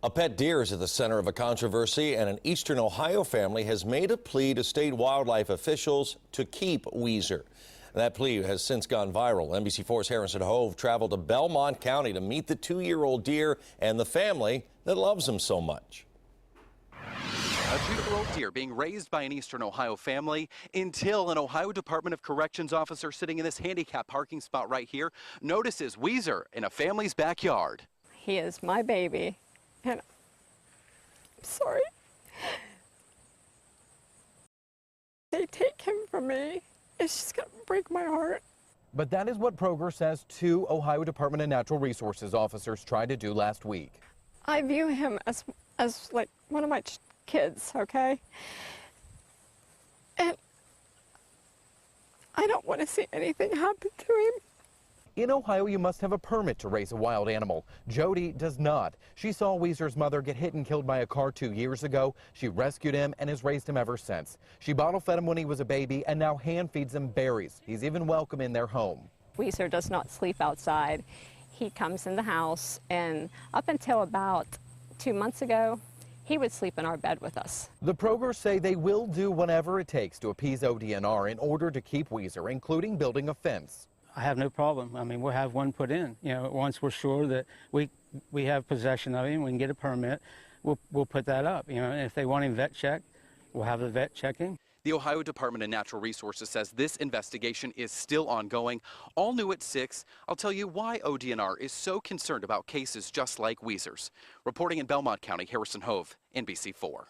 A pet deer is at the center of a controversy, and an eastern Ohio family has made a plea to state wildlife officials to keep Wheezer. That plea has since gone viral. NBC4's Harrison Hove traveled to Belmont County to meet the 2-year-old deer and the family that loves him so much. A 2-year-old deer being raised by an eastern Ohio family until an Ohio Department of Corrections officer sitting in this handicapped parking spot right here notices Wheezer in a family's backyard. He is my baby, and I'm sorry. They take him from me. It's just gonna break my heart. But that is what Proger says 2 Ohio Department of Natural Resources officers tried to do last week. I view him as like one of my kids, okay? And I don't want to see anything happen to him. In Ohio, you must have a permit to raise a wild animal. Jody does not. She saw Wheezer's mother get hit and killed by a car 2 years ago. She rescued him and has raised him ever since. She bottle fed him when he was a baby and now hand feeds him berries. He's even welcome in their home. Wheezer does not sleep outside. He comes in the house, and up until about 2 months ago, he would sleep in our bed with us. The Progers say they will do whatever it takes to appease ODNR in order to keep Wheezer, including building a fence. I have no problem. I mean, we'll have one put in. You know, once we're sure that we have possession of him, we can get a permit, we'll put that up. You know, and if they want him vet checked, we'll have the vet checking. The Ohio Department of Natural Resources says this investigation is still ongoing. All new at 6, I'll tell you why ODNR is so concerned about cases just like Wheezer's. Reporting in Belmont County, Harrison Hove, NBC4.